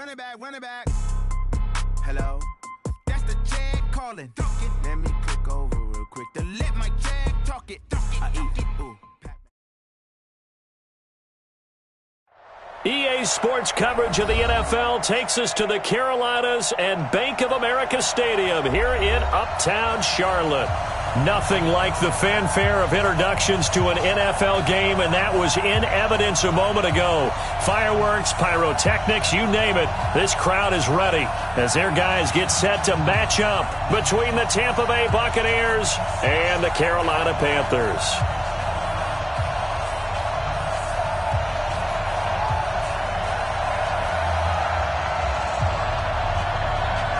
Run it back. Hello? That's the Jag calling. Let me click over real quick to let my Jag talk it. Ooh. EA Sports coverage of the NFL takes us to the Carolinas and Bank of America Stadium here in Uptown Charlotte. Nothing like the fanfare of introductions to an NFL game, and that was in evidence a moment ago. Fireworks, pyrotechnics, you name it. This crowd is ready as their guys get set to match up between the Tampa Bay Buccaneers and the Carolina Panthers.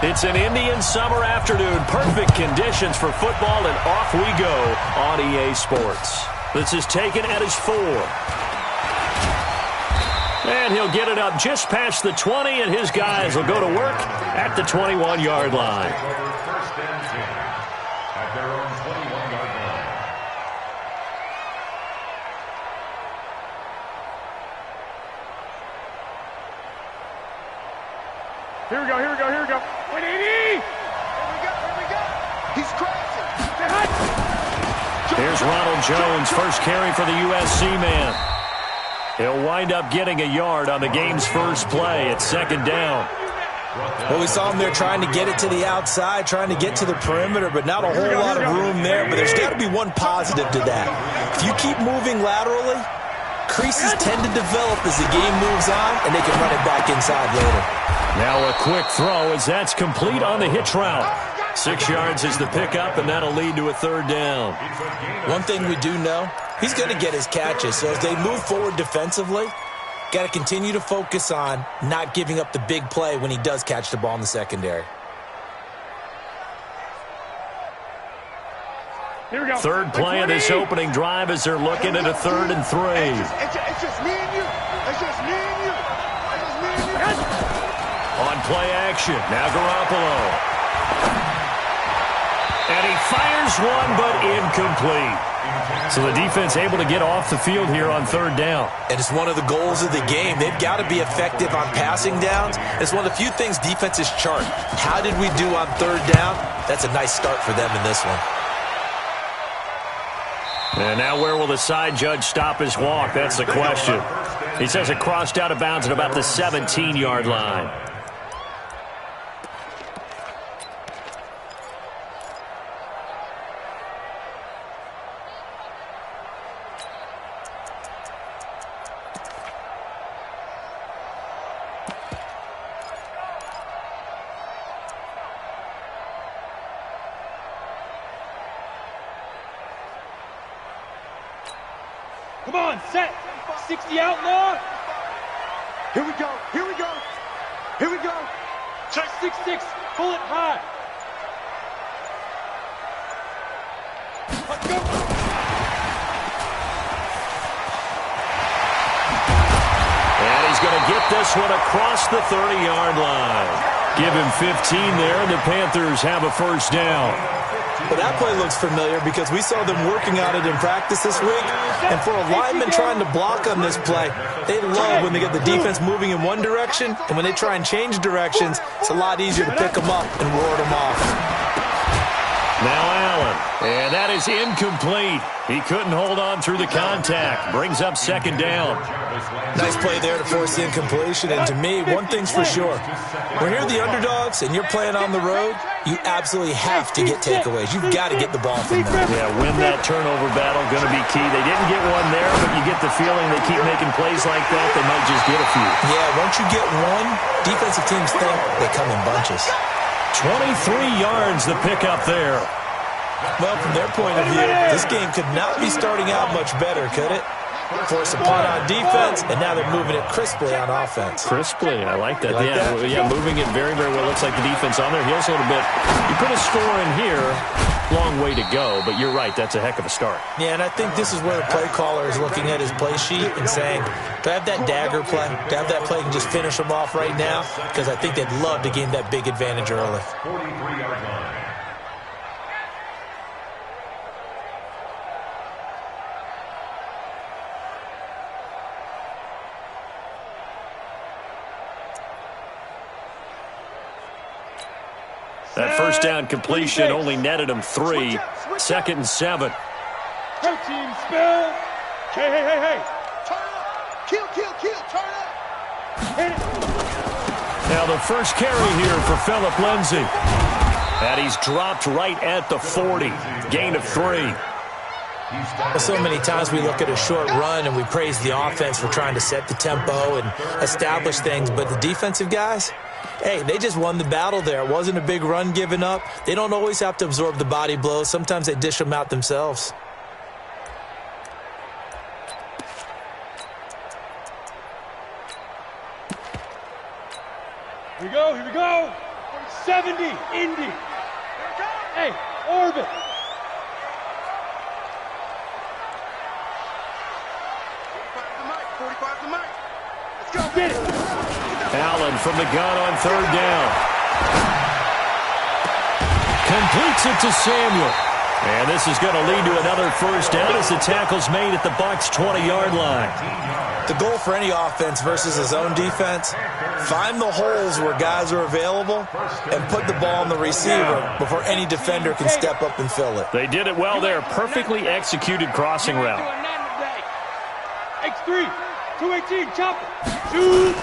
It's an Indian summer afternoon. Perfect conditions for football, and off we go on EA Sports. This is taken at his 4. And he'll get it up just past the 20, and his guys will go to work at the 21-yard line. First and 10 at their own 21-yard line. Here we go. 180! Here we go. He's crashing. Here's Ronald Jones, first carry for the USC man. He'll wind up getting a yard on the game's first play at second down. Well, we saw him there trying to get it to the outside, trying to get to the perimeter, but not a whole lot of room there. But there's got to be one positive to that. If you keep moving laterally, creases tend to develop as the game moves on, and they can run it back inside later. Now a quick throw as that's complete on the hitch route. 6 yards is the pickup, and that'll lead to a third down. One thing we do know, he's going to get his catches. So as they move forward defensively, got to continue to focus on not giving up the big play when he does catch the ball in the secondary. Here we go. Third play of this opening drive as they're looking at a 3rd and 3. It's just me and you. It's just me and you. On play action, now Garoppolo. And he fires one, but incomplete. So the defense able to get off the field here on 3rd down. And it's one of the goals of the game. They've got to be effective on passing downs. It's one of the few things defenses chart. How did we do on 3rd down? That's a nice start for them in this one. And now where will the side judge stop his walk? That's the question. He says it crossed out of bounds at about the 17-yard line. Come on, set. 60 out now. Here we go. Check 6-6. Pull it high. Let's go. And he's going to get this one across the 30-yard line. Give him 15 there, and the Panthers have a first down. Well, that play looks familiar because we saw them working on it in practice this week. And for a lineman trying to block on this play, they love when they get the defense moving in one direction. And when they try and change directions, it's a lot easier to pick them up and ward them off. Now Allen. And that is incomplete. He couldn't hold on through the contact. Brings up second down. Nice play there to force the incompletion. And to me, one thing's for sure. When you're the underdogs and you're playing on the road, you absolutely have to get takeaways. You've got to get the ball from them. Yeah, win that turnover battle, going to be key. They didn't get one there, but you get the feeling they keep making plays like that, they might just get a few. Yeah, once you get one, defensive teams think they come in bunches. 23 yards the pickup there. Well, from their point of view, this game could not be starting out much better, could it? Force a punt on defense, and now they're moving it crisply on offense. Crisply, I like that. Like that? Yeah, moving it very, very well. Looks like the defense on their heels a little bit. You put a score in here, long way to go, but you're right, that's a heck of a start. Yeah, and I think this is where the play caller is looking at his play sheet and saying, do I have that dagger play? Do I have that play and just finish them off right now? Because I think they'd love to gain that big advantage early. 43-yard line. That first down completion only netted him 3. 2nd and 7. Go team, spell. Hey. Turn up. Kill. Turn up. Hit it. Now the first carry here for Phillip Lindsay. And he's dropped right at the 40. Gain of 3. Well, so many times we look at a short run and we praise the offense for trying to set the tempo and establish things, but the defensive guys, hey, they just won the battle there. It wasn't a big run given up. They don't always have to absorb the body blows. Sometimes they dish them out themselves. Here we go. 70, Indy. Hey, orbit. 45 to Mike. Let's go. Get it. Allen from the gun on 3rd down. Completes it to Samuel. And this is going to lead to another first down as the tackle's made at the Bucs 20-yard line. The goal for any offense versus his own defense, find the holes where guys are available and put the ball on the receiver before any defender can step up and fill it. They did it well there. Perfectly executed crossing route. X3, 218, chopper. Shoot.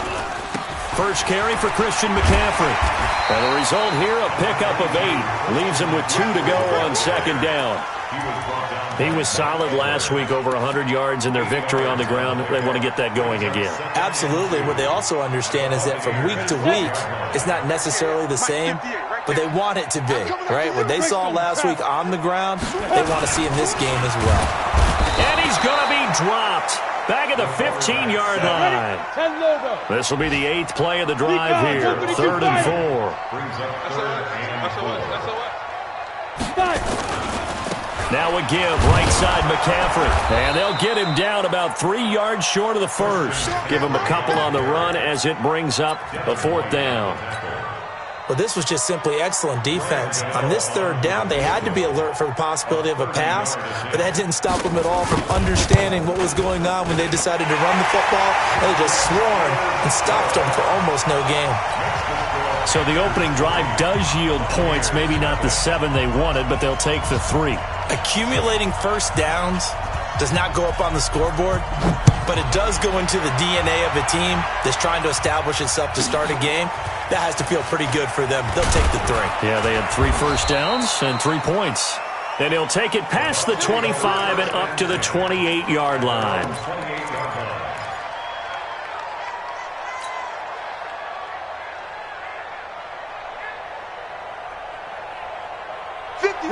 First carry for Christian McCaffrey. And the result here, a pickup of 8. Leaves him with 2 to go on 2nd down. He was solid last week, over 100 yards in their victory on the ground. They want to get that going again. Absolutely. What they also understand is that from week to week, it's not necessarily the same, but they want it to be, right? What they saw last week on the ground, they want to see in this game as well. And he's going to be dropped. Back at the 15-yard line. This will be the 8th play of the drive here. 3rd and 4. Now a give, right side McCaffrey. And they'll get him down about 3 yards short of the first. Give him a couple on the run as it brings up a 4th down. Well, this was just simply excellent defense. On this 3rd down, they had to be alert for the possibility of a pass, but that didn't stop them at all from understanding what was going on when they decided to run the football, and they just swarmed and stopped them for almost no gain. So the opening drive does yield points, maybe not the 7 they wanted, but they'll take the 3. Accumulating first downs does not go up on the scoreboard, but it does go into the DNA of a team that's trying to establish itself to start a game. That has to feel pretty good for them. They'll take the 3. Yeah, they had 3 first downs and 3 points. And he'll take it past the 25 and up to the 28-yard line.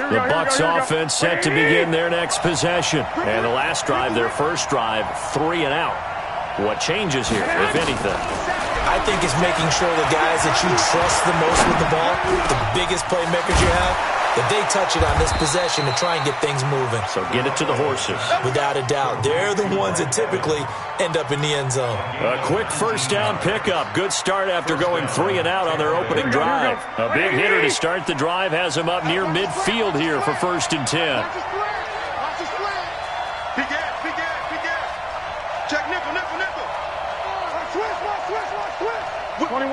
The Bucs offense set to begin their next possession. And the last drive, their first drive, 3 and out. What changes here, if anything? I think it's making sure the guys that you trust the most with the ball, the biggest playmakers you have, that they touch it on this possession to try and get things moving. So get it to the horses. Without a doubt. They're the ones that typically end up in the end zone. A quick first down pickup. Good start after going 3 and out on their opening drive. A big hitter to start the drive has him up near midfield here for 1st and 10. Check nickel.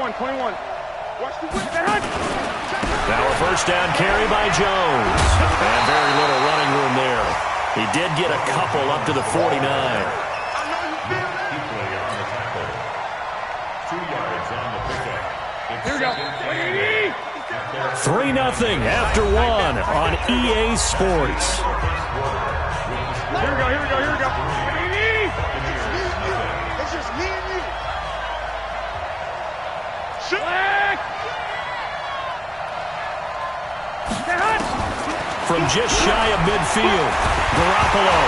21. Watch the whip. Now a first down carry by Jones. And very little running room there. He did get a couple up to the 49. Here we go. 3-0 after 1 on EA Sports. Here we go. It's just me and you. From just shy of midfield, Garoppolo.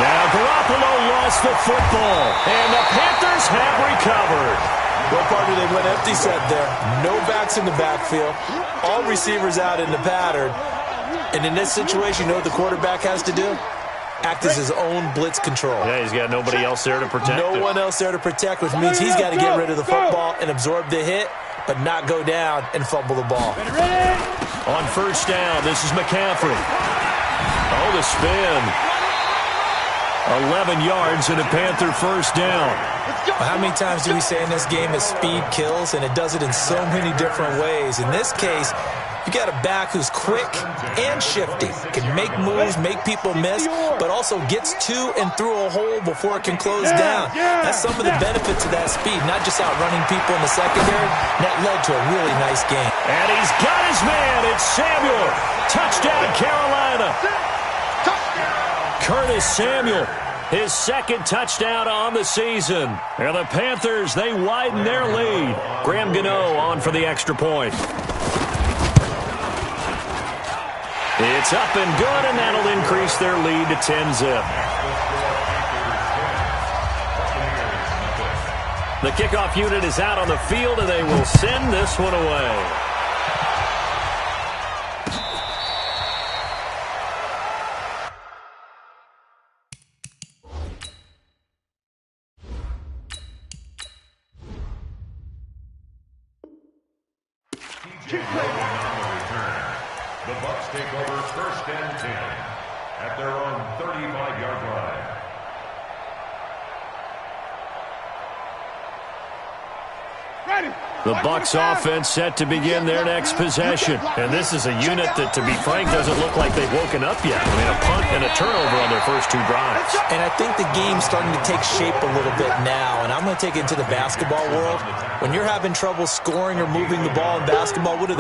Now Garoppolo lost the football, and the Panthers have recovered. What part do they went empty set there? No backs in the backfield. All receivers out in the pattern. And in this situation, you know what the quarterback has to do? Act as his own blitz control. Yeah, he's got nobody else there to protect him. No one else there to protect, which means he's got to get rid of the football and absorb the hit, but not go down and fumble the ball. On first down, this is McCaffrey. Oh, the spin. 11 yards and a Panther first down. How many times do we say in this game that speed kills, and it does it in so many different ways? In this case, you got a back who's quick and shifty, can make moves, make people miss, but also gets to and through a hole before it can close down. That's some of the benefits of that speed, not just outrunning people in the secondary. That led to a really nice game. And he's got his man. It's Samuel. Touchdown, Carolina. Curtis Samuel, his second touchdown on the season. And the Panthers, they widen their lead. Graham Gano on for the extra point. It's up and good, and that'll increase their lead to 10-zip. The kickoff unit is out on the field, and they will send this one away. The Bucs take over first and 10 at their own 35-yard line. The Bucs offense set to begin their next possession. And this is a unit that, to be frank, doesn't look like they've woken up yet. I mean, a punt and a turnover on their first two drives. And I think the game's starting to take shape a little bit now, and I'm going to take it into the basketball world. When you're having trouble scoring or moving the ball in basketball, what do?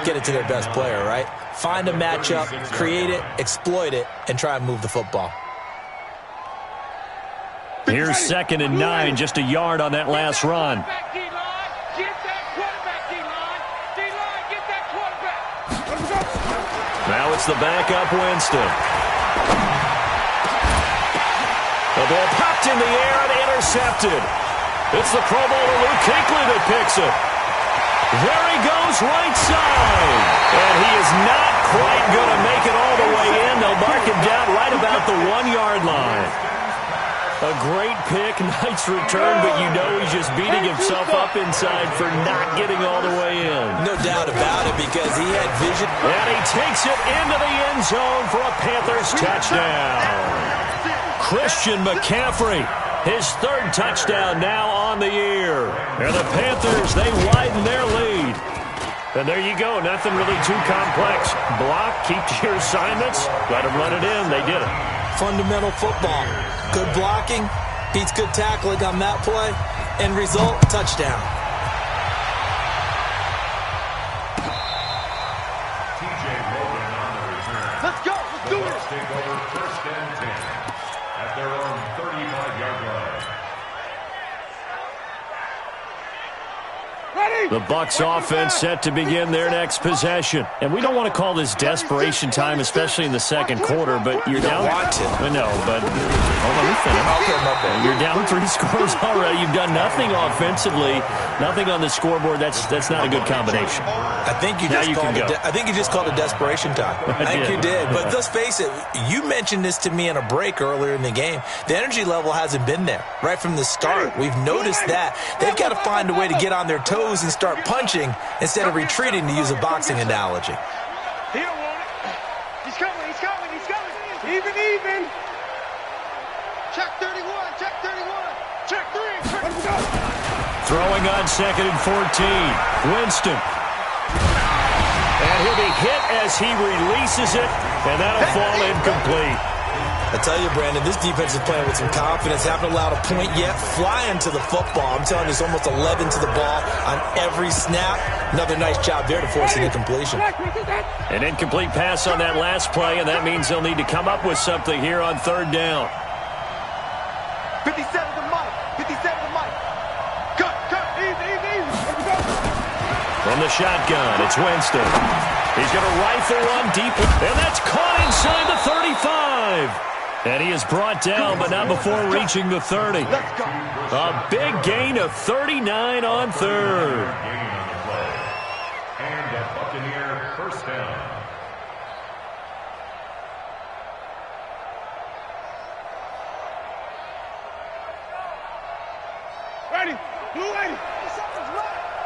Get it to their best player, right? Find a matchup, create it, exploit it, and try and move the football. Here's 2nd and 9, just a yard on that last run. Now it's the backup Winston. The ball popped in the air and intercepted. It's the Pro Bowler Luke Kuechly that picks it. There he goes, right side. And he is not quite going to make it all the way in. They'll mark him down right about the 1-yard line. A great pick, nice return, but you know he's just beating himself up inside for not getting all the way in. No doubt about it, because he had vision. And he takes it into the end zone for a Panthers touchdown. Christian McCaffrey, his 3rd touchdown now on the year. And the Panthers, they widen their lead. And there you go, nothing really too complex. Block, keep to your assignments, let them run it in. They did it. Fundamental football. Good blocking, beats good tackling on that play. End result, touchdown. TJ Logan on the return. Let's go. Let's do it. Take over first and 10 at their own 35-yard line. The Bucs offense set to begin their next possession. And we don't want to call this desperation time, especially in the second quarter, but you're down. No, but let me finish. You're down 3 scores already. You've done nothing offensively, nothing on the scoreboard. That's not a good combination. I think you just called it desperation time. I think you did. But let's face it, you mentioned this to me in a break earlier in the game. The energy level hasn't been there right from the start. We've noticed that. They've got to find a way to get on their toes and start punching instead of retreating, to use a boxing analogy. He don't want it. He's coming. He's coming. He's coming. Even. Check 31. Check 31. Check 3. Let's go. Throwing on 2nd and 14. Winston. And he'll be hit as he releases it, and that'll fall incomplete. I tell you, Brandon, this defense is playing with some confidence. Haven't allowed a point yet. Flying to the football. I'm telling you, it's almost 11 to the ball on every snap. Another nice job there to force an incompletion. An incomplete pass on that last play, and that means they'll need to come up with something here on 3rd down. 57 to Mike. 57 to Mike. Cut. Even. From the shotgun, it's Winston. He's going to rifle one deep, and that's caught inside the 35. And he is brought down, but not before reaching the 30. A big gain of 39 on 3rd. Gain on the play. And a Buccaneer first down. Ready. Blue lady.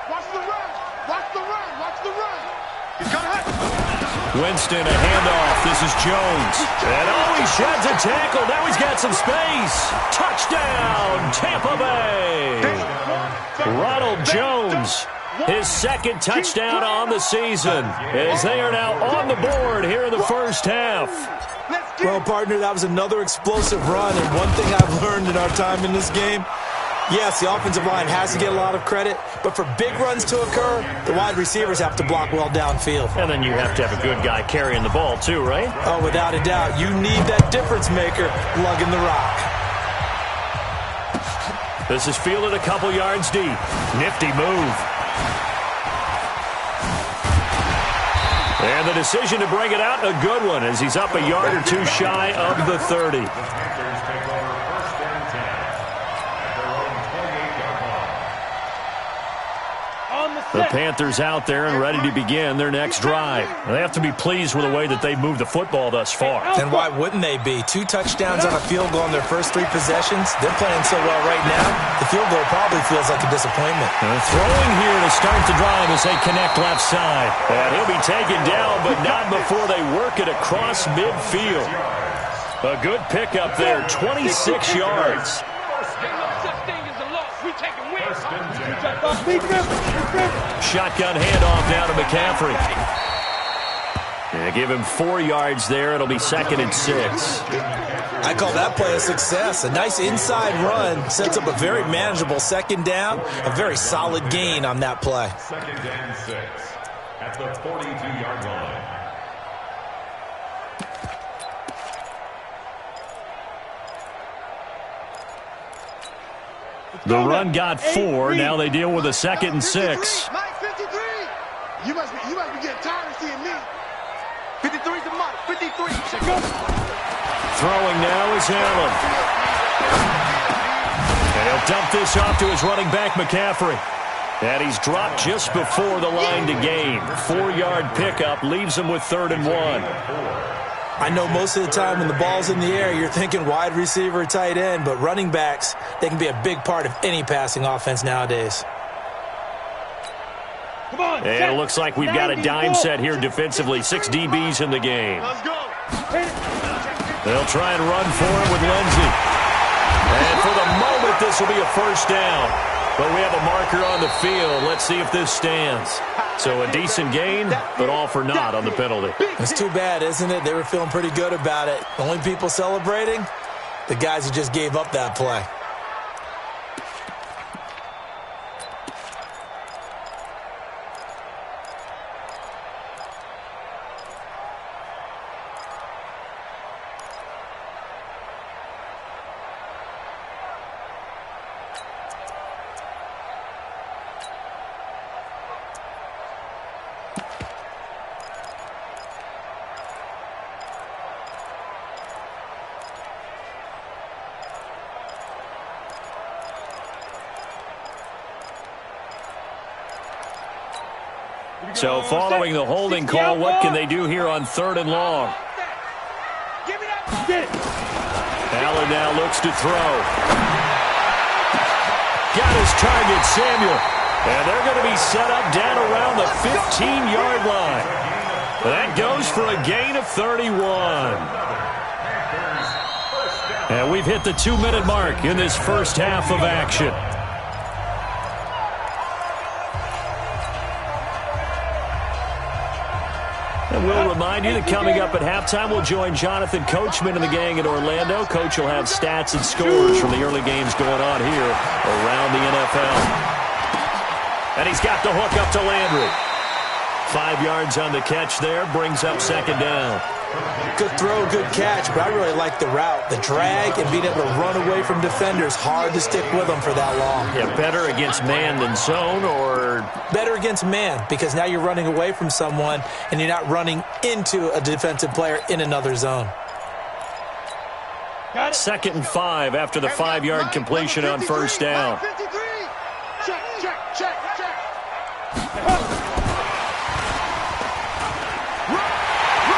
Watch the run. Watch the run. Watch the run. He's got to hit. Winston, a handoff. This is Jones. And he sheds a tackle. Now he's got some space. Touchdown, Tampa Bay. Ronald Jones, his second touchdown on the season, as they are now on the board here in the first half. Well, partner, that was another explosive run, and one thing I've learned in our time in this game, yes, the offensive line has to get a lot of credit, but for big runs to occur, the wide receivers have to block well downfield. And then you have to have a good guy carrying the ball too, right? Oh, without a doubt. You need that difference maker lugging the rock. This is fielded a couple yards deep. Nifty move. And the decision to bring it out, a good one, as he's up a yard or two shy of the 30. The Panthers out there and ready to begin their next drive. They have to be pleased with the way that they've moved the football thus far. And why wouldn't they be? 2 touchdowns on a field goal in their first 3 possessions. They're playing so well right now, the field goal probably feels like a disappointment. Throwing here to start the drive as they connect left side. And he'll be taken down, but not before they work it across midfield. A good pickup there, 26 yards. Shotgun handoff now to McCaffrey. Yeah, give him 4 yards there. It'll be 2nd and 6. I call that play a success. A nice inside run sets up a very manageable second down. A very solid gain on that play. 2nd and 6 at the 42-yard line. The run got 4. Now they deal with a 2nd and 6. Mike 53. You must be getting tired of seeing me. 53's the Mike. 53. Throwing now is Allen. And he'll dump this off to his running back, McCaffrey. And he's dropped just before the line to gain. 4-yard pickup leaves him with 3rd and 1. I know most of the time when the ball's in the air, you're thinking wide receiver, tight end, but running backs, they can be a big part of any passing offense nowadays. Come on, and it looks like we've got a dime set here defensively. 6 DBs in the game. Let's go. They'll try and run for it with Lindsey. And for the moment, this will be a first down. But we have a marker on the field. Let's see if this stands. So a decent gain, but all for naught on the penalty. It's too bad, isn't it? They were feeling pretty good about it. The only people celebrating, the guys who just gave up that play. So following the holding call, what can they do here on 3rd and long? Allen now looks to throw. Got his target, Samuel. And they're going to be set up down around the 15-yard line. That goes for a gain of 31. And we've hit the 2-minute mark in this first half of action. And we'll remind you that coming up at halftime, we'll join Jonathan Coachman and the gang in Orlando. Coach will have stats and scores from the early games going on here around the NFL. And he's got the hook up to Landry. 5 yards on the catch there, brings up 2nd down. Good throw, good catch, but I really like the route. The drag and being able to run away from defenders, hard to stick with them for that long. Yeah, better against man than zone, or? Better against man, because now you're running away from someone and you're not running into a defensive player in another zone. 2nd and 5 after the 5-yard completion on first down. Check.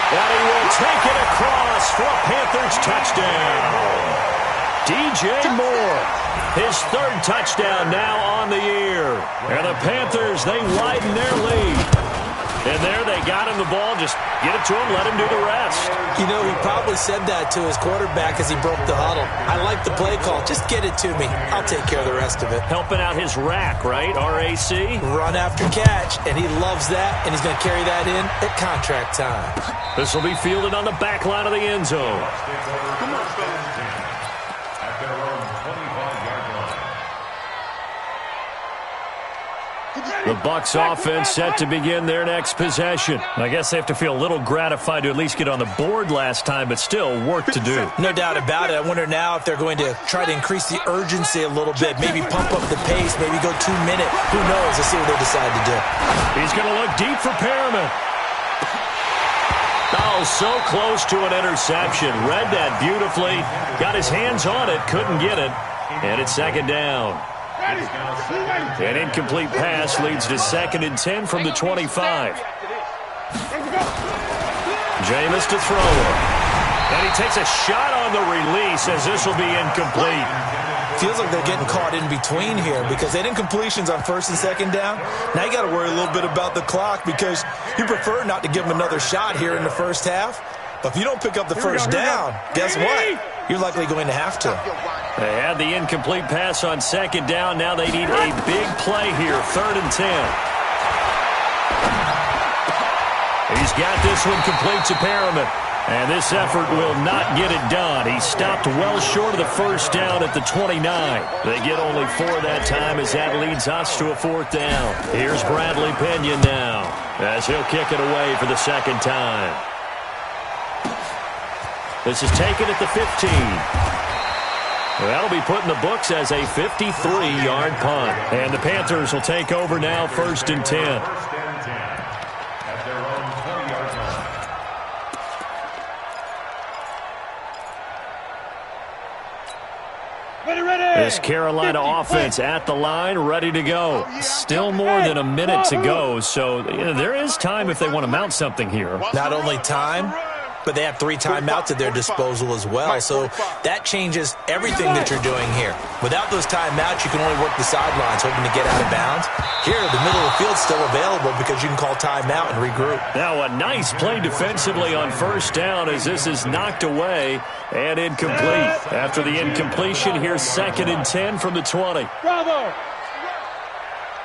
And he will take it across for a Panthers touchdown. DJ Moore, his 3rd touchdown now on the year. And the Panthers, they widen their lead. And there they got him the ball, just get it to him, let him do the rest. You know, he probably said that to his quarterback as he broke the huddle. I like the play call. Just get it to me. I'll take care of the rest of it. Helping out his rack, right? R-A-C? Run after catch, and he loves that, and he's going to carry that in at contract time. This will be fielded on the back line of the end zone. Come on, at their own 25-yard line. The Bucs offense set to begin their next possession. I guess they have to feel a little gratified to at least get on the board last time, but still work to do. No doubt about it. I wonder now if they're going to try to increase the urgency a little bit, maybe pump up the pace, maybe go 2 minutes. Who knows? Let's see what they decide to do. He's going to look deep for Perriman. Oh, so close to an interception. Read that beautifully. Got his hands on it, couldn't get it. And it's second down. An incomplete pass leads to 2nd and 10 from the 25. Jameis to throw. And he takes a shot on the release as this will be incomplete. Feels like they're getting caught in between here because they didn't completions on 1st and 2nd down. Now you got to worry a little bit about the clock because you prefer not to give them another shot here in the first half. But if you don't pick up the first down, guess what? You're likely going to have to. They had the incomplete pass on 2nd down. Now they need a big play here, 3rd and 10. He's got this one complete to Perriman. And this effort will not get it done. He stopped well short of the first down at the 29. They get only 4 that time as that leads us to a 4th down. Here's Bradley Pinion now as he'll kick it away for the 2nd time. This is taken at the 15. That'll be put in the books as a 53-yard punt. And the Panthers will take over now, 1st and 10. At their own 20-yard line. This Carolina offense at the line, ready to go. Still more than a minute to go, so there is time if they want to mount something here. Not only time, but they have 3 timeouts at their disposal as well. So that changes everything that you're doing here. Without those timeouts, you can only work the sidelines, hoping to get out of bounds. Here, the middle of the field's still available because you can call timeout and regroup. Now a nice play defensively on 1st down as this is knocked away and incomplete. After the incompletion, here's 2nd and 10 from the 20. Bravo!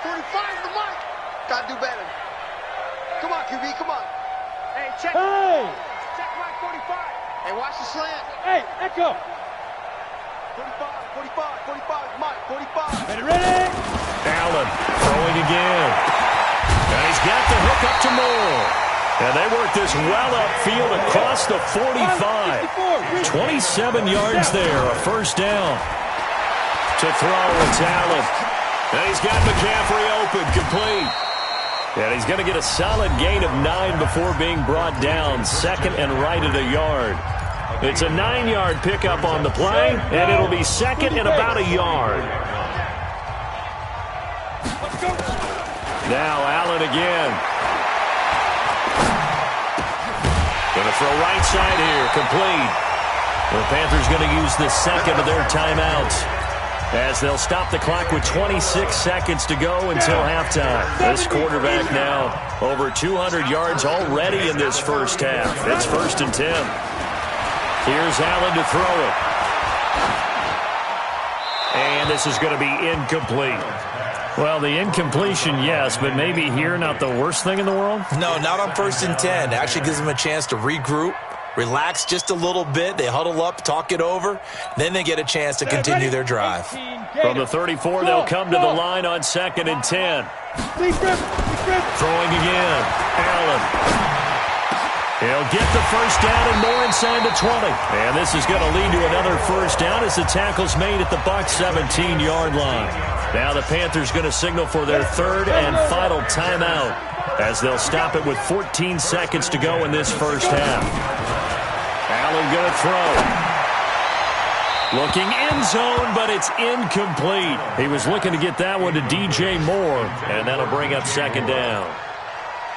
45 the mic. Gotta do better. Come on, QB, come on. Hey, check. Hey! Check right 45. Hey, watch the slant. Hey, echo. 45, 45, Mike, 45. Ready? Allen throwing again. And he's got the hook up to Moore. And they work this well upfield across the 45. 27 yards there, a 1st down. To throw, it's Allen. And he's got McCaffrey open, complete. And he's going to get a solid gain of 9 before being brought down. 2nd and right at a yard. It's a 9-yard pickup on the play, and it'll be 2nd and about a yard. Now Allen again. Going to throw right side here, complete. The Panthers going to use the 2nd of their timeouts as they'll stop the clock with 26 seconds to go until halftime. This quarterback now over 200 yards already in this first half. It's 1st and 10. Here's Allen to throw it. And this is going to be incomplete. Well, the incompletion, yes, but maybe here not the worst thing in the world? No, not on 1st and 10. It actually gives them a chance to regroup, relax just a little bit. They huddle up, talk it over. Then they get a chance to continue their drive. From the 34, they'll come to the line on 2nd and 10. Throwing again. Allen. He'll get the first down and more inside the 20. And this is going to lead to another first down as the tackle's made at the Bucs 17-yard line. Now the Panthers going to signal for their 3rd and final timeout as they'll stop it with 14 seconds to go in this first half. Allen going to throw. Looking end zone, but it's incomplete. He was looking to get that one to DJ Moore, and that'll bring up 2nd down.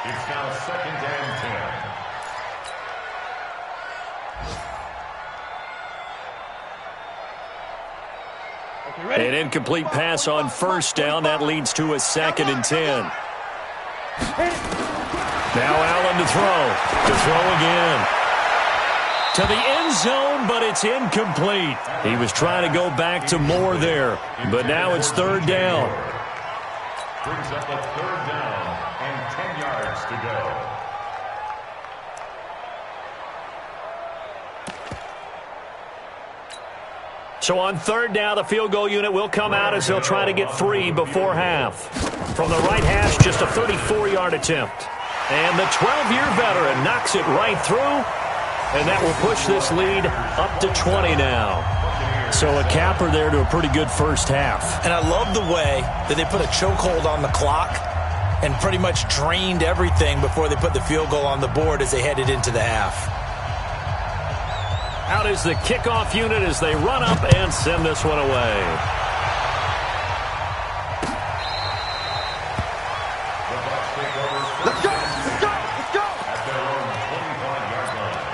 It's now 2nd and 10. An incomplete pass on 1st down. That leads to a 2nd and 10. Now Allen to throw. To throw again. To the end zone, but it's incomplete. He was trying to go back to more there, but now it's third down. Brings up a third down and 10 yards to go. So on third down, the field goal unit will come out as they'll try to get 3 before half. From the right hash, just a 34-yard attempt. And the 12-year veteran knocks it right through. And that will push this lead up to 20 now. So a capper there to a pretty good first half. And I love the way that they put a chokehold on the clock and pretty much drained everything before they put the field goal on the board as they headed into the half. Out is the kickoff unit as they run up and send this one away. Let's go! Let's go! Let's go! At their own 25-yard line.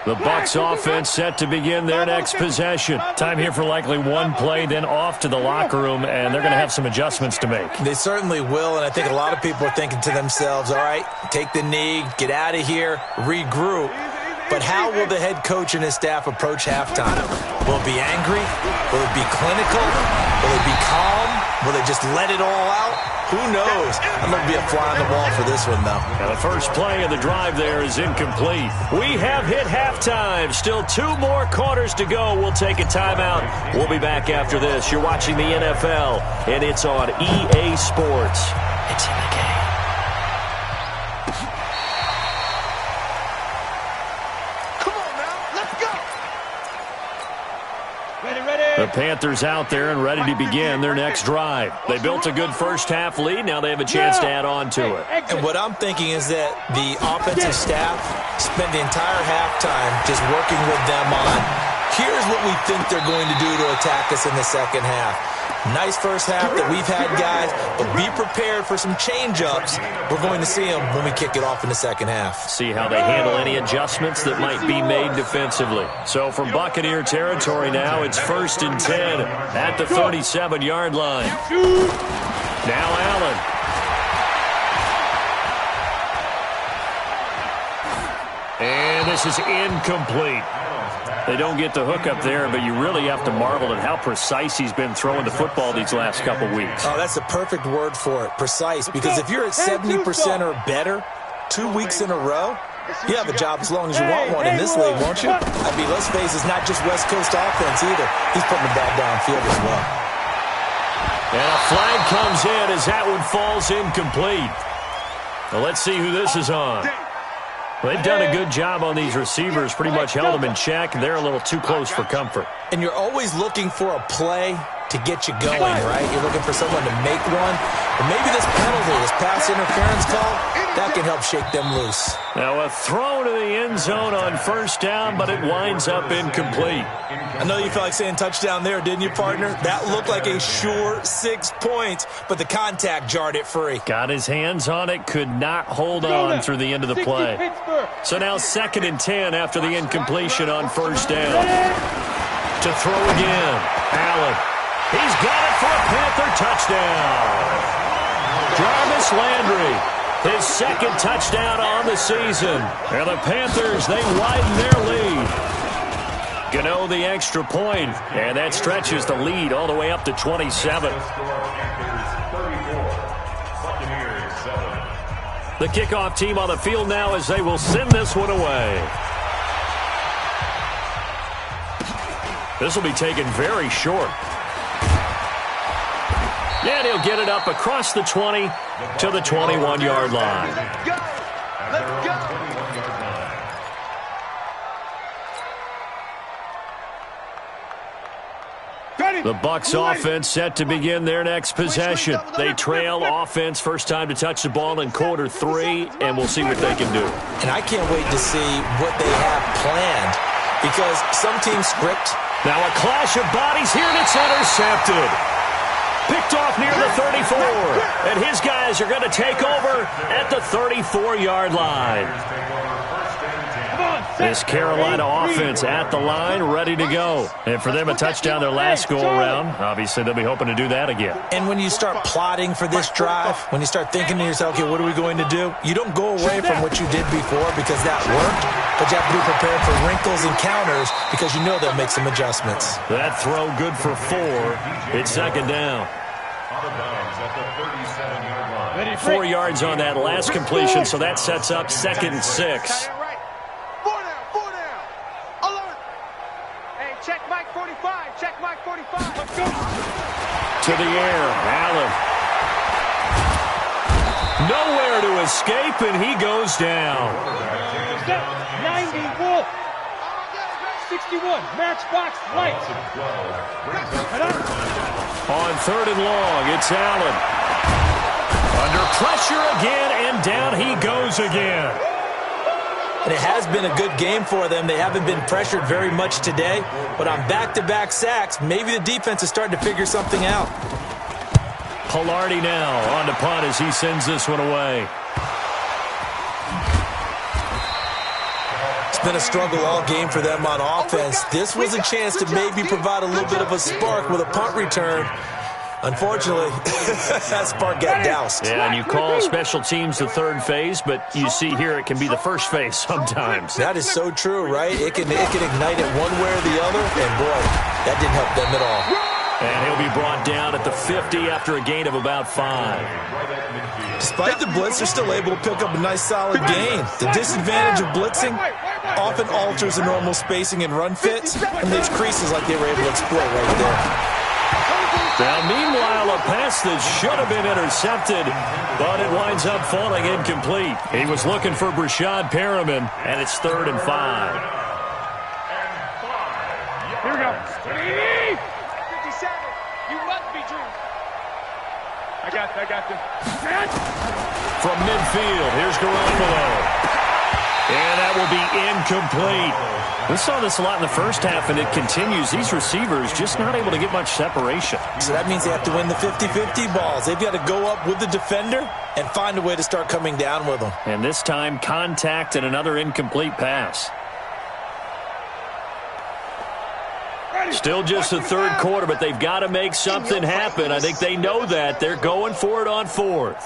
The Bucs offense set to begin their next possession. Time here for likely one play, then off to the locker room, and they're going to have some adjustments to make. They certainly will, and I think a lot of people are thinking to themselves, all right, take the knee, get out of here, regroup. But how will the head coach and his staff approach halftime? Will it be angry? Will it be clinical? Will it be calm? Will they just let it all out? Who knows? I'm going to be a fly on the wall for this one, though. Now the first play of the drive there is incomplete. We have hit halftime. Still 2 more quarters to go. We'll take a timeout. We'll be back after this. You're watching the NFL, and it's on EA Sports. It's in the game. The Panthers out there and ready to begin their next drive. They built a good first-half lead. Now they have a chance to add on to it. And what I'm thinking is that the offensive staff spent the entire halftime just working with them on, here's what we think they're going to do to attack us in the second half. Nice first half that we've had, guys, but be prepared for some change-ups. We're going to see them when we kick it off in the second half. See how they handle any adjustments that might be made defensively. So from Buccaneer territory now, it's 1st and 10 at the 37-yard line. Now Allen. And this is incomplete. They don't get the hook up there, but you really have to marvel at how precise he's been throwing the football these last couple weeks. Oh, that's the perfect word for it, precise, because if you're at 70% or better 2 weeks in a row, you have a job as long as you want one in this league, won't you? I mean, let's face it, it's not just West Coast offense either. He's putting the ball downfield as well. And a flag comes in as that one falls incomplete. Well, let's see who this is on. They've done a good job on these receivers, pretty much held them in check. They're a little too close for comfort. And you're always looking for a play to get you going, right? You're looking for someone to make one. But maybe this penalty, this pass interference call, that can help shake them loose. Now a throw to the end zone on first down, but it winds up incomplete. I know you felt like saying touchdown there, didn't you, partner? That looked like a sure 6 points, but the contact jarred it free. Got his hands on it, could not hold on through the end of the play. So now 2nd and 10 after the incompletion on first down. To throw again, Allen. He's got it for a Panther touchdown. Jarvis Landry, his 2nd touchdown on the season. And the Panthers, they widen their lead. Gano the extra point, and that stretches the lead all the way up to 27. The kickoff team on the field now as they will send this one away. This will be taken very short. And he'll get it up across the 20 to the 21-yard line. Let's go! The Bucs offense set to begin their next possession. They trail offense, first time to touch the ball in quarter 3, and we'll see what they can do. And I can't wait to see what they have planned, because some teams script. Now a clash of bodies here, and it's intercepted. Picked off near the 34, and his guys are going to take over at the 34-yard line. Come on, This Carolina offense at the line, ready to go. And for them, a touchdown their last go-around. Obviously, they'll be hoping to do that again. And when you start plotting for this drive, when you start thinking to yourself, okay, what are we going to do? You don't go away from what you did before because that worked, but you have to be prepared for wrinkles and counters because you know they'll make some adjustments. That throw good for 4. It's second down. Out of bounds at the 37-yard line. 4 yards on that last completion, so that sets up 2nd and 6. Four down. Alert. Hey, check Mike 45. Check Mike 45. Let's go. To the air, Allen. Nowhere to escape, and he goes down. 90 Wolf. 61 Matchbox Light. On 3rd and long, it's Allen. Under pressure again, and down he goes again. And it has been a good game for them. They haven't been pressured very much today, but on back-to-back sacks, maybe the defense is starting to figure something out. Pilardi now on to punt as he sends this one away. It's been a struggle all game for them on offense. This was a chance to maybe provide a little bit of a spark with a punt return. Unfortunately, that spark got doused. Yeah, and you call special teams the third phase, but you see here it can be the first phase sometimes. That is so true, right? It can ignite it one way or the other, and boy, that didn't help them at all. And he'll be brought down at the 50 after a gain of about 5. Despite the blitz, they're still able to pick up a nice solid gain. The disadvantage of blitzing often alters the normal spacing and run fits, and leaves creases like they were able to exploit right there. Now, meanwhile, a pass that should have been intercepted, but it winds up falling incomplete. He was looking for Brashad Perriman, and it's 3rd and 5. Here we go. 57. You must be dreaming. I got this. From midfield, here's Garoppolo. And that will be incomplete. We saw this a lot in the first half, and it continues. These receivers just not able to get much separation. So that means they have to win the 50-50 balls. They've got to go up with the defender and find a way to start coming down with them. And this time, contact and another incomplete pass. Still just the third quarter, but they've got to make something happen. I think they know that. They're going for it on 4th.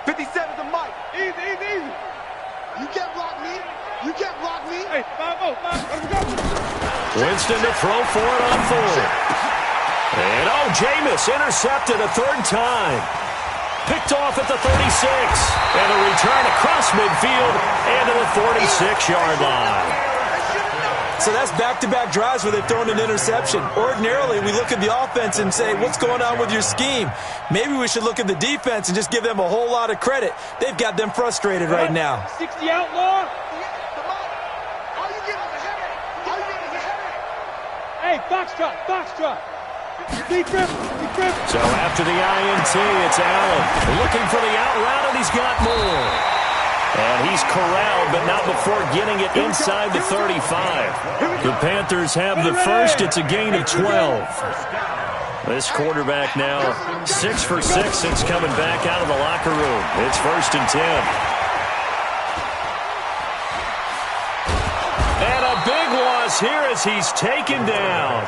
57 to Mike. Easy. You can't block me. Hey, 5-0. Winston to throw for it on 4th. And Jameis intercepted a 3rd time. Picked off at the 36. And a return across midfield and to the 46-yard line. So that's back-to-back drives where they've thrown an interception. Ordinarily, we look at the offense and say, what's going on with your scheme? Maybe we should look at the defense and just give them a whole lot of credit. They've got them frustrated right now. 60 outlaw. Hey, box drop. Deep grip. So after the INT, it's Allen looking for the out route, and he's got more. And he's corralled, but not before getting it inside the 35. The Panthers have the first. It's a gain of 12. This quarterback now 6 for 6 since coming back out of the locker room. It's 1st and 10. And a big loss here as he's taken down.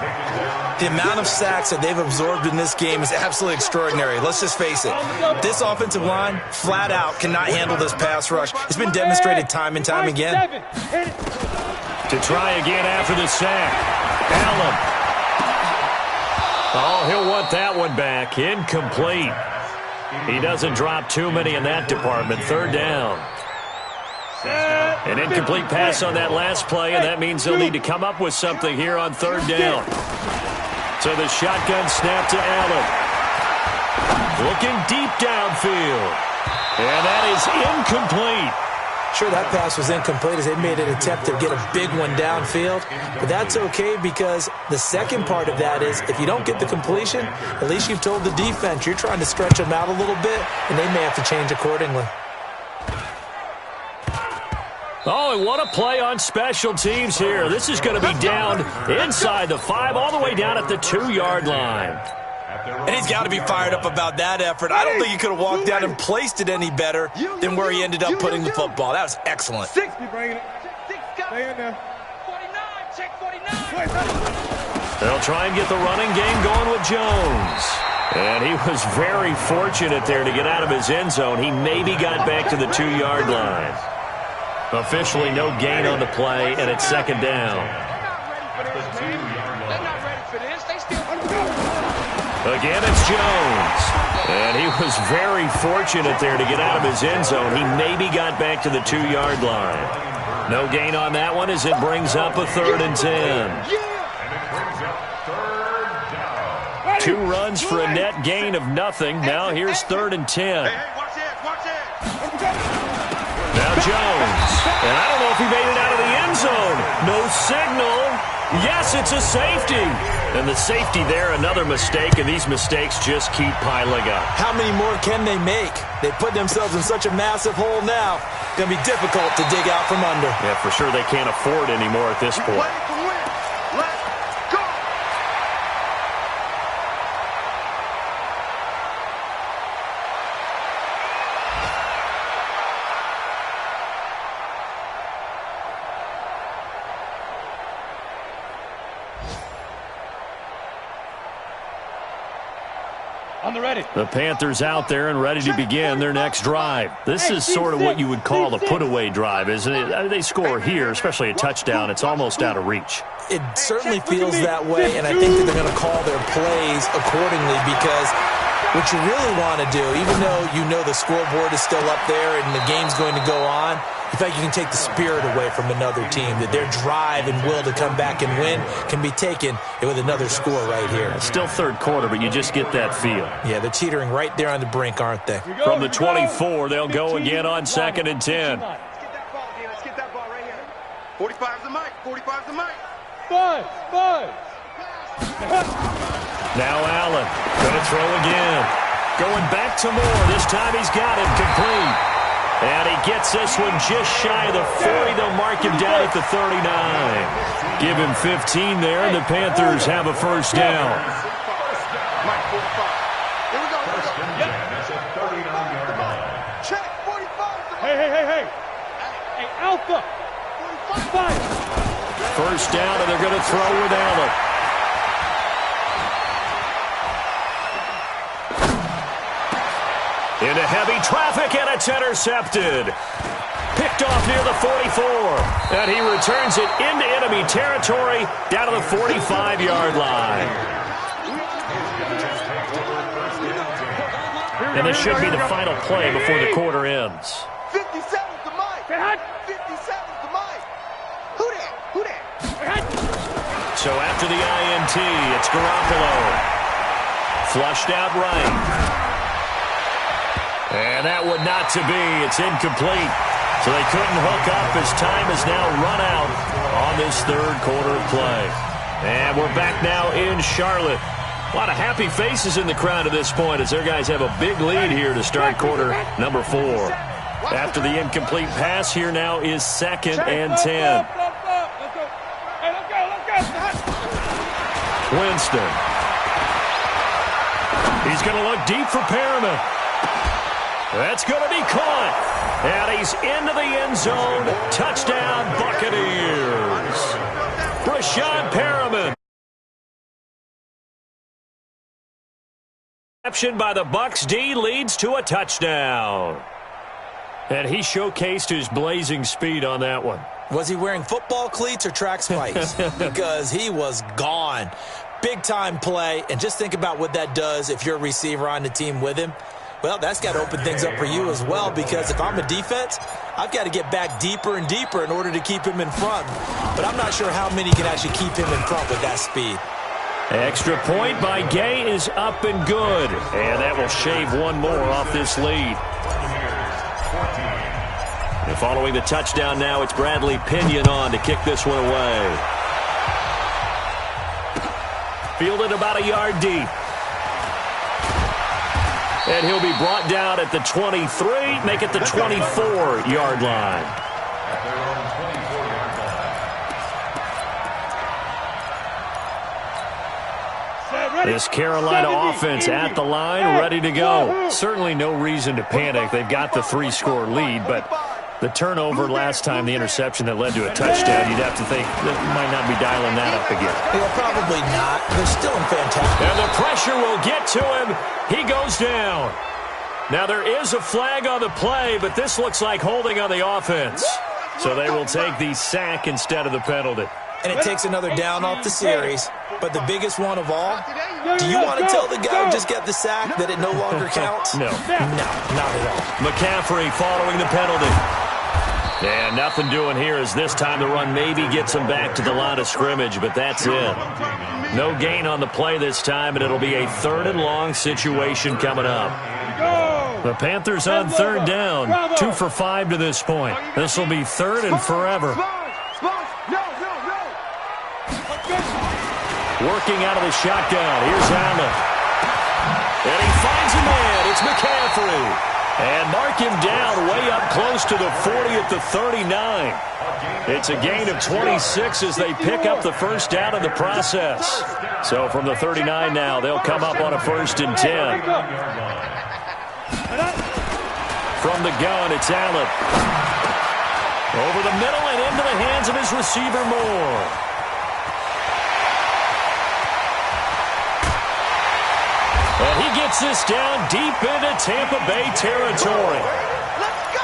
The amount of sacks that they've absorbed in this game is absolutely extraordinary. Let's just face it. This offensive line, flat out, cannot handle this pass rush. It's been demonstrated time and time again. To try again after the sack. Allen. Oh, he'll want that one back. Incomplete. He doesn't drop too many in that department. 3rd down. An incomplete pass on that last play, and that means they'll need to come up with something here on 3rd down. So the shotgun snap to Allen. Looking deep downfield. And that is incomplete. Sure, that pass was incomplete as they made an attempt to get a big one downfield. But that's okay because the second part of that is if you don't get the completion, at least you've told the defense you're trying to stretch them out a little bit, and they may have to change accordingly. Oh, and what a play on special teams here. This is going to be down inside the 5, all the way down at the 2-yard line. And he's got to be fired up about that effort. I don't think he could have walked down and placed it any better than where he ended up putting the football. That was excellent. 60, bringing it. Stay in there. 49, check 49. They'll try and get the running game going with Jones. And he was very fortunate there to get out of his end zone. He maybe got back to the 2-yard line. Officially no gain on the play, and it's second down. Again, it's Jones. And he was very fortunate there to get out of his end zone. He maybe got back to the 2-yard line. No gain on that one as it brings up a 3rd and 10. 2 runs for a net gain of nothing. Now here's 3rd and 10. Now Jones. And I don't know if he made it out of the end zone. No signal. Yes, it's a safety. And the safety there, another mistake, and these mistakes just keep piling up. How many more can they make? They put themselves in such a massive hole now. Going to be difficult to dig out from under. Yeah, for sure they can't afford anymore at this point. The Panthers out there and ready to begin their next drive. This is sort of what you would call a put-away drive, isn't it? They score here, especially a touchdown. It's almost out of reach. It certainly feels that way, and I think that they're going to call their plays accordingly because what you really want to do, even though you know the scoreboard is still up there and the game's going to go on, in fact, you can take the spirit away from another team, that their drive and will to come back and win can be taken with another score right here. It's still third quarter, but you just get that feel. Yeah, they're teetering right there on the brink, aren't they? From the 24, they'll go again on 2nd and 10. Let's get that ball, D. Let's get that ball right here. 45's the mic. 45's the mic. Five. Now Allen, going to throw again. Going back to Moore. This time he's got it complete. And he gets this one just shy of the 40. They'll mark him down at the 39. Give him 15 there, and the Panthers have a first down. Mike, 45. Here we go. That's a 39-yard line. Check 45. Hey. Hey, Alpha. 45. First down, and they're going to throw with Allen. Into heavy traffic, and it's intercepted. Picked off near the 44. And he returns it into enemy territory down to the 45-yard line. And this should be the final play before the quarter ends. 57's the mic. 57's the mic. Who that? So after the INT, it's Garoppolo. Flushed out right. And that would not to be. It's incomplete. So they couldn't hook up as time has now run out on this third quarter of play. And we're back now in Charlotte. A lot of happy faces in the crowd at this point as their guys have a big lead here to start quarter number 4. After the incomplete pass, here now is 2nd and 10. Winston. He's going to look deep for Perriman. That's going to be caught. And he's into the end zone. Touchdown, Buccaneers. Brashad Perriman. Reception by the Bucs D leads to a touchdown. And he showcased his blazing speed on that one. Was he wearing football cleats or track spikes? Because he was gone. Big-time play. And just think about what that does if you're a receiver on the team with him. Well, that's got to open things up for you as well, because if I'm a defense, I've got to get back deeper and deeper in order to keep him in front. But I'm not sure how many can actually keep him in front with that speed. Extra point by Gay is up and good. And that will shave one more off this lead. And following the touchdown now, it's Bradley Pinion on to kick this one away. Fielded about a yard deep. And he'll be brought down at the 23, make it the 24-yard line. At their own 24-yard line. This Carolina offense at the line, ready to go. Certainly no reason to panic. They've got the 3-score lead, but the turnover last time, the interception that led to a touchdown, you'd have to think that might not be dialing that up again. Yeah, probably not. They're still in fantastic. And the pressure will get to him. He goes down. Now there is a flag on the play, but this looks like holding on the offense. So they will take the sack instead of the penalty. And it takes another down off the series. But the biggest one of all, do you want to tell the guy who just got the sack that it no longer counts? No. No, not at all. McCaffrey following the penalty. And nothing doing here as this time the run maybe gets him back to the line of scrimmage, but that's it. No gain on the play this time, and it'll be a 3rd and long situation coming up. The Panthers on 3rd down, 2 for 5 to this point. This will be 3rd and forever. Working out of the shotgun. Here's Allen. And he finds a man. It's McCaffrey. And mark him down way up close to the 40 at the 39. It's a gain of 26 as they pick up the first down in the process. So from the 39 now, they'll come up on a 1st and 10. From the gun, it's Allen. Over the middle and into the hands of his receiver, Moore. And he gets this down deep into Tampa Bay territory.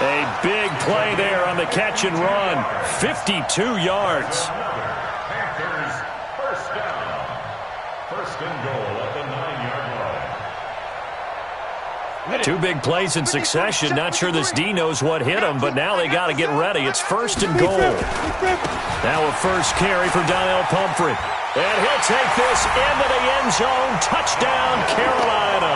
A big play there on the catch and run. 52 yards. Panthers first down. 1st and goal at the 9-yard line. 2 big plays in succession. Not sure this D knows what hit him, but now they got to get ready. It's 1st and goal. Now a first carry for Donnell Pumphrey. And he'll take this into the end zone. Touchdown, Carolina.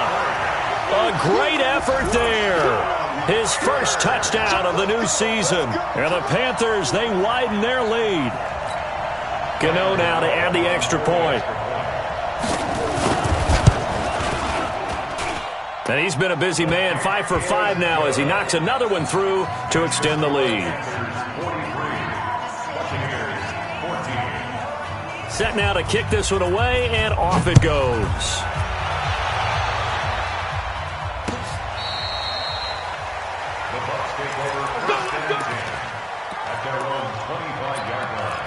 A great effort there. His first touchdown of the new season. And the Panthers, they widen their lead. Gano now to add the extra point. And he's been a busy man, 5 for 5 now as he knocks another one through to extend the lead. Set now to kick this one away, and off it goes. The Bucs take over 1st and 10 at their own 25-yard line.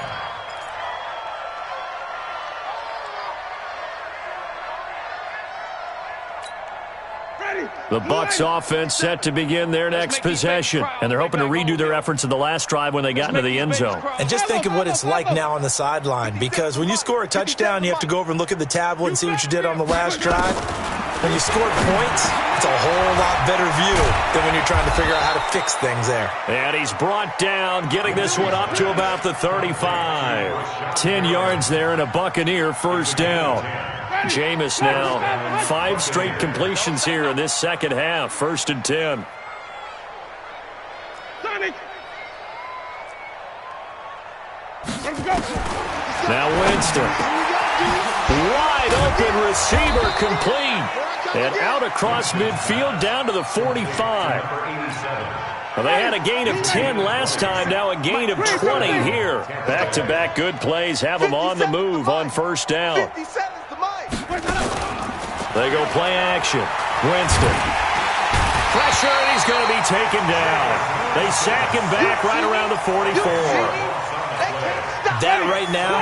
The Bucs offense set to begin their next possession, and they're hoping to redo their efforts in the last drive when they got into the end zone. And just think of what it's like now on the sideline, because when you score a touchdown, you have to go over and look at the tablet and see what you did on the last drive. When you scored points, it's a whole lot better view than when you're trying to figure out how to fix things there. And he's brought down, getting this one up to about the 35. 10 yards there and a Buccaneer 1st down. Jameis now, 5 straight completions here in this second half. 1st and 10. Now Winston. Wide open receiver complete. And out across midfield down to the 45. Well, they had a gain of 10 last time, now a gain of 20 here. Back-to-back good plays have them on the move on 1st down. They go play action. Winston. Pressure, and he's going to be taken down. They sack him back right around the 44. That right now,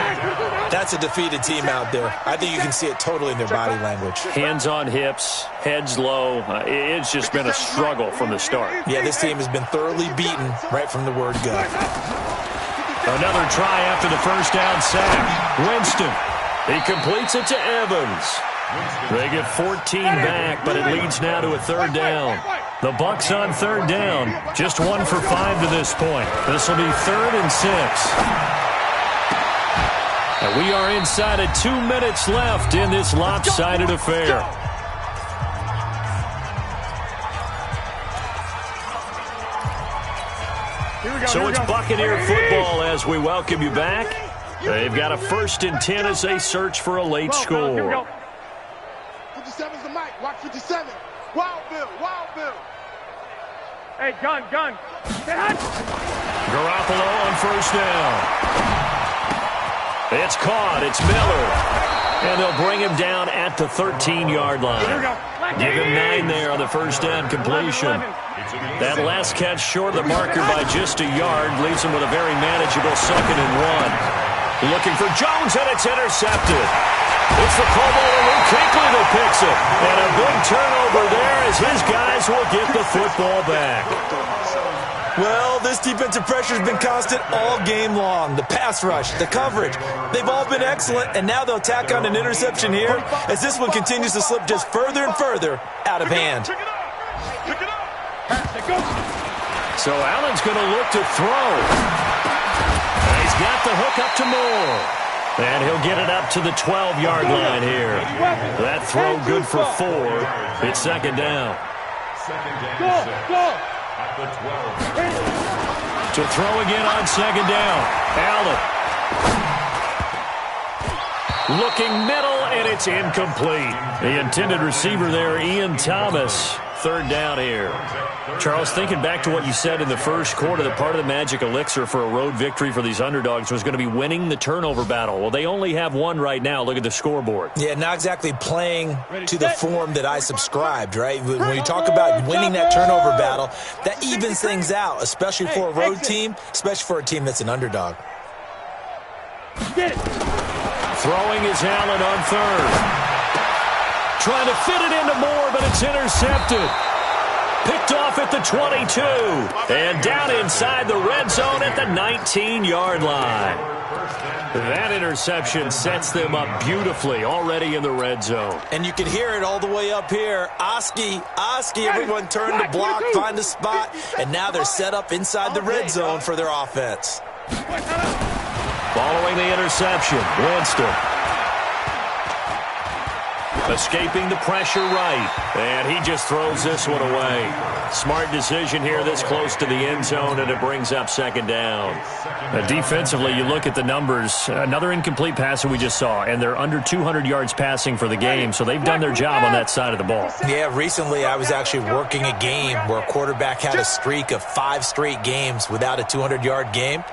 that's a defeated team out there. I think you can see it totally in their body language. Hands on hips, heads low. It's just been a struggle from the start. Yeah, this team has been thoroughly beaten right from the word go. Another try after the 1st down sack. Winston. He completes it to Evans. They get 14 back, but it leads now to a 3rd down. The Bucs on 3rd down. Just 1 for 5 to this point. This will be 3rd and 6. And we are inside of 2 minutes left in this lopsided affair. So it's Buccaneer football as we welcome you back. They've got a 1st and 10 as they search for a late score. 57's the mic. Watch 57. Wild Bill. Wild Bill. Hey, gun. Garoppolo on 1st down. It's caught. It's Miller. And they'll bring him down at the 13-yard line. Give him 9 there on the first down completion. That last catch short of the marker by just a yard leaves him with a very manageable 2nd and 1. Looking for Jones, and it's intercepted. It's the Pro Bowler Luke Kuechly that picks it. And a big turnover there as his guys will get the football back. Well, this defensive pressure has been constant all game long. The pass rush, the coverage, they've all been excellent, and now they'll tack on an interception here as this one continues to slip just further and further out of hand. So Allen's going to look to throw. And he's got the hook up to Moore. And he'll get it up to the 12-yard line here. That throw good for 4. It's 2nd down. To throw again on 2nd down. Allen. Looking middle, and it's incomplete. The intended receiver there, Ian Thomas. 3rd down here. Charles, thinking back to what you said in the first quarter, the part of the magic elixir for a road victory for these underdogs was going to be winning the turnover battle. Well, they only have one right now. Look at the scoreboard. Yeah, not exactly playing to the form that I subscribed, right? When you talk about winning that turnover battle, that evens things out, especially for a road team, especially for a team that's an underdog. Throwing is Allen on 3rd. Trying to fit it into Moore, but it's intercepted. Picked off at the 22. And down inside the red zone at the 19-yard line. That interception sets them up beautifully already in the red zone. And you can hear it all the way up here. Oski, everyone turned to block, find a spot, and now they're set up inside the red zone for their offense. Following the interception, Winston. Escaping the pressure right. And he just throws this one away. Smart decision here this close to the end zone, and it brings up 2nd down. Defensively, you look at the numbers. Another incomplete pass that we just saw, and they're under 200 yards passing for the game, so they've done their job on that side of the ball. Yeah, recently I was actually working a game where a quarterback had a streak of 5 straight games without a 200-yard game.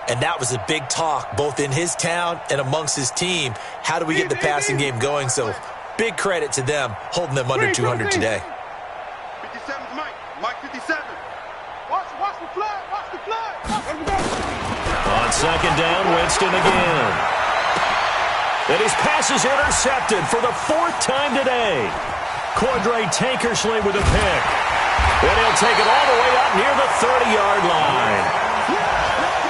And that was a big talk, both in his town and amongst his team. How do we get the passing game going? So big credit to them, holding them under 200 today. 57's Mike. Mike 57. Watch the flag. Watch the flag. On 2nd down, Winston again. And his pass is intercepted for the 4th time today. Cordray Tankersley with a pick. And he'll take it all the way up near the 30-yard line.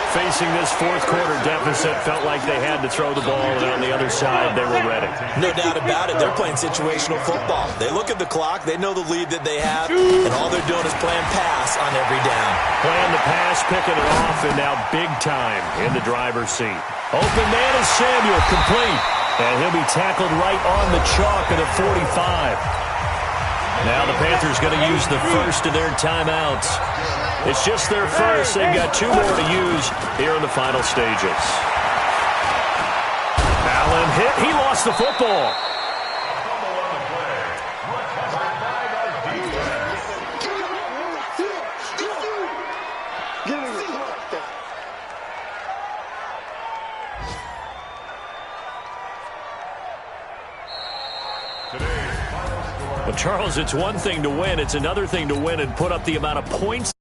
Facing this 4th quarter deficit, felt like they had to throw the ball, and on the other side, they were ready. No doubt about it. They're playing situational football. They look at the clock. They know the lead that they have, and all they're doing is playing pass on every down. Playing the pass, picking it off, and now big time in the driver's seat. Open man is Samuel, complete. And he'll be tackled right on the chalk at the 45. Now the Panthers going to use the first of their timeouts. It's just their first. They've got 2 more to use here in the final stages. Allen hit. He lost the football. Well, Charles, it's one thing to win. It's another thing to win and put up the amount of points.